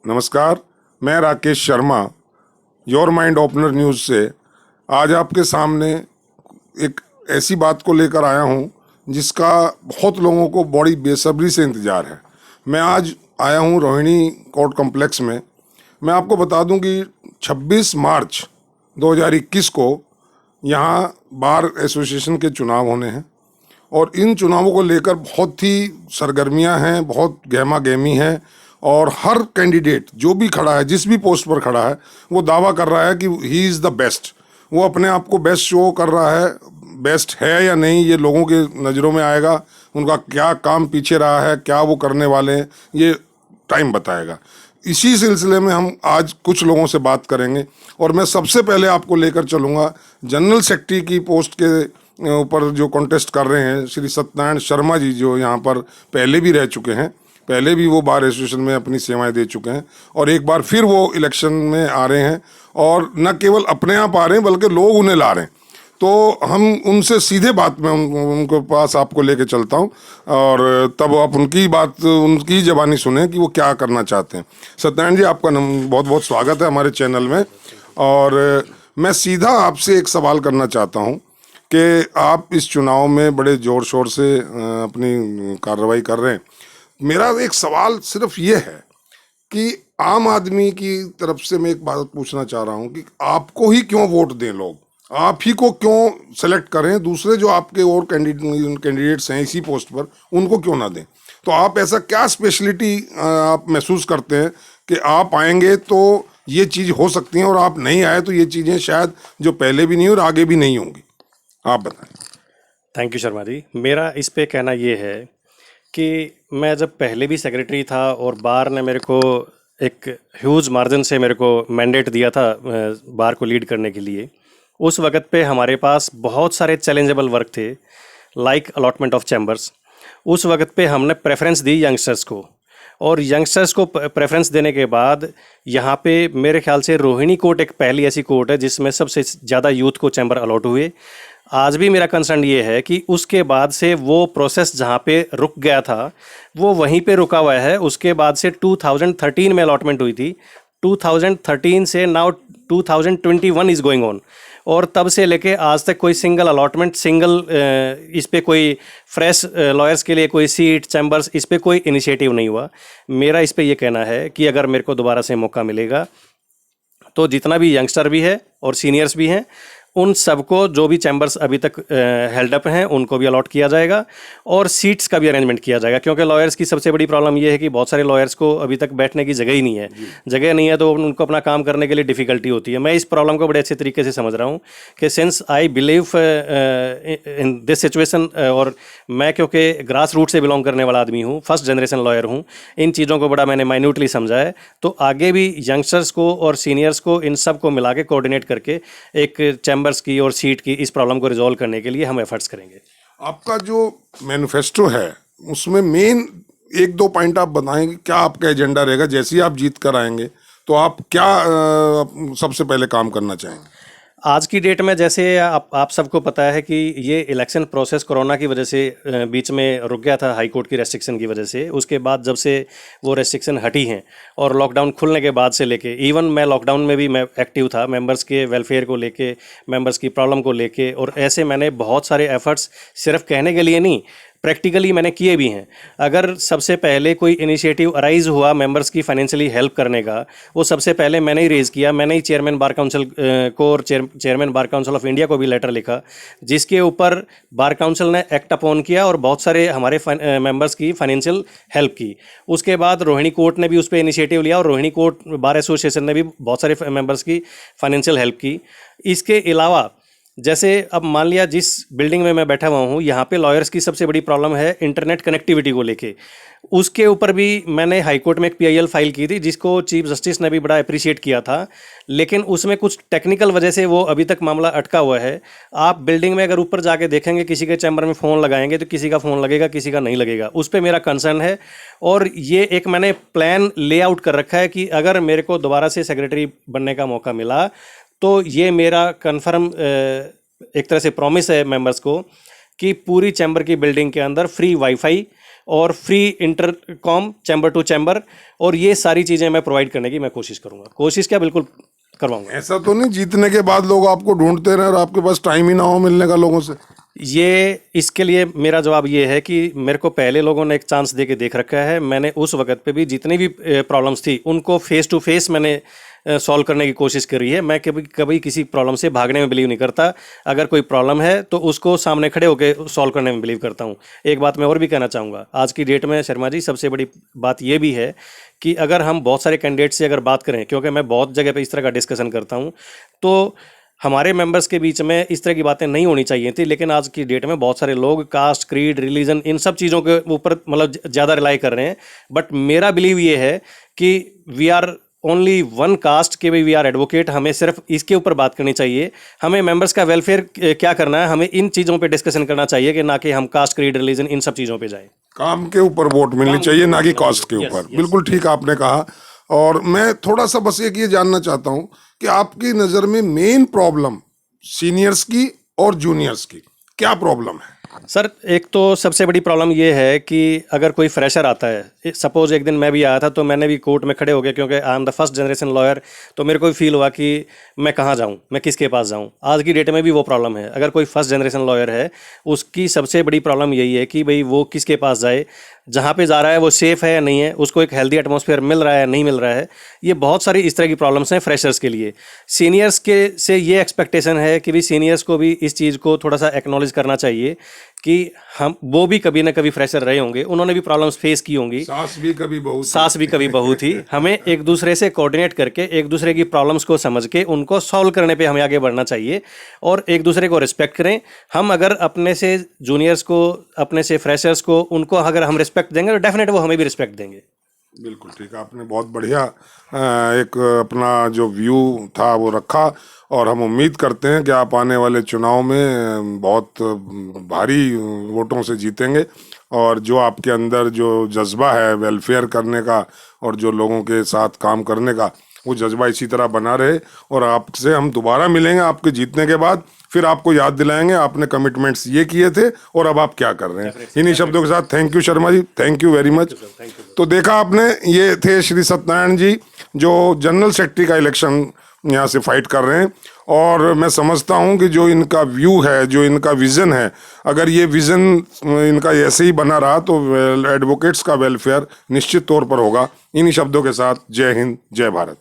नमस्कार, मैं Rakesh Sharma your mind opener news से आज आपके सामने एक ऐसी बात को लेकर आया हूं जिसका बहुत लोगों को बड़ी बेसब्री से इंतज़ार है। मैं आज आया हूं रोहिणी कोर्ट कॉम्प्लेक्स में। मैं आपको बता दूं कि 26 मार्च 2021 को यहां बार एसोसिएशन के चुनाव होने हैं और इन चुनावों को लेकर बहुत ही सरगर्मियां हैं, बहुत गहमा गहमी है और हर कैंडिडेट जो भी खड़ा है, जिस भी पोस्ट पर खड़ा है, वो दावा कर रहा है कि ही इज़ द बेस्ट। वो अपने आप को बेस्ट शो कर रहा है। बेस्ट है या नहीं ये लोगों के नज़रों में आएगा। उनका क्या काम पीछे रहा है, क्या वो करने वाले हैं, ये टाइम बताएगा। इसी सिलसिले में हम आज कुछ लोगों से बात करेंगे और मैं सबसे पहले आपको लेकर चलूँगा जनरल सेक्रेटरी की पोस्ट के ऊपर जो कॉन्टेस्ट कर रहे हैं श्री सत्यनारायण शर्मा जी, जो यहाँ पर पहले भी रह चुके हैं। पहले भी वो बार एसोसिएशन में अपनी सेवाएं दे चुके हैं और एक बार फिर वो इलेक्शन में आ रहे हैं और न केवल अपने आप आ रहे हैं बल्कि लोग उन्हें ला रहे हैं। तो हम उनसे सीधे बात में उनके पास आपको लेके चलता हूं और तब आप उनकी बात, उनकी ज़बानी सुने कि वो क्या करना चाहते हैं। सत्यनारायण जी, आपका बहुत बहुत स्वागत है हमारे चैनल में। और मैं सीधा आपसे एक सवाल करना चाहता हूं कि आप इस चुनाव में बड़े ज़ोर शोर से अपनी कार्रवाई कर रहे हैं। मेरा एक सवाल सिर्फ ये है कि आम आदमी की तरफ से मैं एक बात पूछना चाह रहा हूँ कि आपको ही क्यों वोट दें लोग, आप ही को क्यों सेलेक्ट करें, दूसरे जो आपके और कैंडिडेट्स हैं इसी पोस्ट पर उनको क्यों ना दें। तो आप ऐसा क्या स्पेशलिटी आप महसूस करते हैं कि आप आएंगे तो ये चीज़ हो सकती है और आप नहीं आए तो ये चीज़ें शायद जो पहले भी नहीं और आगे भी नहीं होंगी। आप बताएं। थैंक यू शर्मा जी। मेरा इस पे कहना ये है कि मैं जब पहले भी सेक्रेटरी था और बार ने मेरे को एक ह्यूज मार्जिन से मेरे को मैंडेट दिया था बार को लीड करने के लिए, उस वक्त पे हमारे पास बहुत सारे चैलेंजेबल वर्क थे, लाइक अलॉटमेंट ऑफ चैम्बर्स। उस वक्त पे हमने प्रेफरेंस दी यंगस्टर्स को और यंगस्टर्स को प्रेफरेंस देने के बाद यहाँ पे मेरे ख्याल से रोहिणी कोर्ट एक पहली ऐसी कोर्ट है जिसमें सबसे ज़्यादा यूथ को चैम्बर अलॉट हुए। आज भी मेरा कंसर्न ये है कि उसके बाद से वो प्रोसेस जहाँ पे रुक गया था वो वहीं पे रुका हुआ है। उसके बाद से 2013 में अलॉटमेंट हुई थी, 2013 से नाउ 2021 इज़ गोइंग ऑन और तब से लेके आज तक कोई सिंगल अलॉटमेंट, सिंगल इस पे कोई फ्रेश लॉयर्स के लिए कोई सीट, चैम्बर्स, इस पे कोई इनिशिएटिव नहीं हुआ। मेरा इस पे ये कहना है कि अगर मेरे को दोबारा से मौका मिलेगा तो जितना भी यंगस्टर भी है और सीनियर्स भी हैं उन सबको, जो भी चैम्बर्स अभी तक हेल्ड अप हैं, उनको भी अलॉट किया जाएगा और सीट्स का भी अरेंजमेंट किया जाएगा। क्योंकि लॉयर्स की सबसे बड़ी प्रॉब्लम ये है कि बहुत सारे लॉयर्स को अभी तक बैठने की जगह ही नहीं है। जगह नहीं है तो उनको अपना काम करने के लिए डिफ़िकल्टी होती है। मैं इस प्रॉब्लम को बड़े अच्छे तरीके से समझ रहा हूँ कि since I believe in this situation, और मैं क्योंकि ग्रास रूट से बिलोंग करने वाला आदमी हूँ, फर्स्ट जनरेशन लॉयर हूँ, इन चीज़ों को बड़ा मैंने माइन्यूटली समझा है। तो आगे भी यंगस्टर्स को और सीनियर्स को, इन सब को मिला के कोऑर्डिनेट करके एक चैम्बर्स की और सीट की इस प्रॉब्लम को रिजॉल्व करने के लिए हम एफर्ट्स करेंगे। आपका जो मैनिफेस्टो है उसमें मेन एक दो पॉइंट आप बताएंगे, क्या आपका एजेंडा रहेगा जैसे ही आप जीत कर आएंगे, तो आप क्या सबसे पहले काम करना चाहेंगे? आज की डेट में जैसे आप सबको पता है कि ये इलेक्शन प्रोसेस कोरोना की वजह से बीच में रुक गया था, हाई कोर्ट की रेस्ट्रिक्शन की वजह से। उसके बाद जब से वो रेस्ट्रिक्शन हटी हैं और लॉकडाउन खुलने के बाद से लेके, इवन मैं लॉकडाउन में भी मैं एक्टिव था मेंबर्स के वेलफेयर को लेके, मेंबर्स की प्रॉब्लम को लेके, और ऐसे मैंने बहुत सारे एफर्ट्स सिर्फ कहने के लिए नहीं, प्रैक्टिकली मैंने किए भी हैं। अगर सबसे पहले कोई इनिशिएटिव अराइज हुआ मेंबर्स की फाइनेंशियली हेल्प करने का, वो सबसे पहले मैंने ही रेज़ किया। मैंने ही चेयरमैन बार काउंसिल को और chairman bar council of India को भी लेटर लिखा जिसके ऊपर बार काउंसिल ने एक्ट अपॉन किया और बहुत सारे हमारे मेंबर्स की फाइनेंशियल हेल्प की। उसके बाद रोहिणी कोर्ट ने भी उस पर इनिशिएटिव लिया और रोहिणी कोर्ट बार एसोसिएशन ने भी बहुत सारे मेंबर्स की फाइनेंशियल हेल्प की। इसके अलावा जैसे अब मान लिया जिस बिल्डिंग में मैं बैठा हुआ हूँ, यहाँ पे लॉयर्स की सबसे बड़ी प्रॉब्लम है इंटरनेट कनेक्टिविटी को लेके। उसके ऊपर भी मैंने हाई कोर्ट में एक पीआईएल फाइल की थी जिसको चीफ जस्टिस ने भी बड़ा अप्रिशिएट किया था, लेकिन उसमें कुछ टेक्निकल वजह से वो अभी तक मामला अटका हुआ है। आप बिल्डिंग में अगर ऊपर जाके देखेंगे, किसी के चैम्बर में फ़ोन लगाएंगे तो किसी का फ़ोन लगेगा, किसी का नहीं लगेगा। उस पर मेरा कंसर्न है और ये एक मैंने प्लान लेआउट कर रखा है कि अगर मेरे को दोबारा से सेक्रेटरी बनने का मौका मिला तो ये मेरा कन्फर्म एक तरह से प्रॉमिस है मेंबर्स को कि पूरी चैम्बर की बिल्डिंग के अंदर फ्री वाईफाई और free intercom chamber to chamber, और ये सारी चीज़ें मैं प्रोवाइड करने की मैं कोशिश करूँगा। कोशिश क्या, बिल्कुल करवाऊंगा। ऐसा तो नहीं जीतने के बाद लोग आपको ढूंढते रहे और आपके पास टाइम ही ना हो मिलने का लोगों से? ये इसके लिए मेरा जवाब ये है कि मेरे को पहले लोगों ने एक चांस दे के देख रखा है। मैंने उस वक्त पे भी जितनी भी प्रॉब्लम्स थी उनको फेस टू फेस मैंने सॉल्व करने की कोशिश करी है। मैं कभी कभी किसी प्रॉब्लम से भागने में बिलीव नहीं करता। अगर कोई प्रॉब्लम है तो उसको सामने खड़े होकर सॉल्व करने में बिलीव करता हूँ। एक बात मैं और भी कहना चाहूँगा, आज की डेट में शर्मा जी सबसे बड़ी बात ये भी है कि अगर हम बहुत सारे कैंडिडेट से अगर बात करें, क्योंकि मैं बहुत जगह पे इस तरह का डिस्कशन करता हूँ, तो हमारे मेंबर्स के बीच में इस तरह की बातें नहीं होनी चाहिए थी, लेकिन आज की डेट में बहुत सारे लोग कास्ट, क्रीड, रिलीजन, इन सब चीज़ों के ऊपर मतलब ज़्यादा रिलाई कर रहे हैं। बट मेरा बिलीव ये है कि we are only one caste, के वी आर एडवोकेट। हमें सिर्फ इसके ऊपर बात करनी चाहिए। हमें मेंबर्स का वेलफेयर क्या करना है, हमें इन चीज़ों पे डिस्कशन करना चाहिए कि ना कि हम कास्ट, क्रीड, रिलीजन इन सब चीज़ों पे जाए। काम के ऊपर वोट मिलनी चाहिए, ना कि कॉस्ट के ऊपर। बिल्कुल ठीक आपने कहा। और मैं थोड़ा सा बस एक ये जानना चाहता हूँ कि आपकी नज़र में मेन प्रॉब्लम सीनियर्स की और जूनियर्स की क्या प्रॉब्लम है? सर, एक तो सबसे बड़ी प्रॉब्लम ये है कि अगर कोई फ्रेशर आता है, सपोज एक दिन मैं भी आया था तो मैंने भी कोर्ट में खड़े हो गए, क्योंकि I am the first generation lawyer, तो मेरे को भी फील हुआ कि मैं कहाँ जाऊँ, मैं किसके पास जाऊँ। आज की डेट में भी वो प्रॉब्लम है। अगर कोई फर्स्ट जनरेशन लॉयर है, उसकी सबसे बड़ी प्रॉब्लम यही है कि भाई वो किसके पास जाए, जहाँ पे जा रहा है वो सेफ़ है या नहीं है, उसको एक हेल्दी एटमॉस्फेयर मिल रहा है या नहीं मिल रहा है। ये बहुत सारी इस तरह की प्रॉब्लम्स हैं फ्रेशर्स के लिए। सीनियर्स के से ये एक्सपेक्टेशन है कि भी सीनियर्स को भी इस चीज़ को थोड़ा सा एक्नॉलेज करना चाहिए कि हम वो भी कभी ना कभी फ्रेशर रहे होंगे, उन्होंने भी प्रॉब्लम्स फेस की होंगी। सास भी कभी बहू थी। सास भी कभी बहू थी। हमें एक दूसरे से कोऑर्डिनेट करके एक दूसरे की प्रॉब्लम्स को समझ के उनको सॉल्व करने पे हमें आगे बढ़ना चाहिए और एक दूसरे को रिस्पेक्ट करें। हम अगर अपने से जूनियर्स को, अपने से फ्रेशर्स को, उनको अगर हम रिस्पेक्ट देंगे तो डेफिनेट वो हमें भी रिस्पेक्ट देंगे। बिल्कुल ठीक, आपने बहुत बढ़िया एक अपना जो व्यू था वो रखा और हम उम्मीद करते हैं कि आप आने वाले चुनाव में बहुत भारी वोटों से जीतेंगे और जो आपके अंदर जो जज्बा है वेलफेयर करने का और जो लोगों के साथ काम करने का, वो जज्बा इसी तरह बना रहे और आपसे हम दोबारा मिलेंगे आपके जीतने के बाद, फिर आपको याद दिलाएंगे आपने कमिटमेंट्स ये किए थे और अब आप क्या कर रहे हैं। इन्हीं शब्दों के साथ thank you Sharma ji, thank you very much. तो देखा आपने, ये थे श्री सत्यनारायण जी जो जनरल सेक्रेटरी का इलेक्शन यहाँ से फाइट कर रहे हैं और मैं समझता हूँ कि जो इनका व्यू है, जो इनका विज़न है, अगर ये विज़न इनका ऐसे ही बना रहा तो एडवोकेट्स का वेलफेयर निश्चित तौर पर होगा। इन्हीं शब्दों के साथ जय हिंद, जय भारत।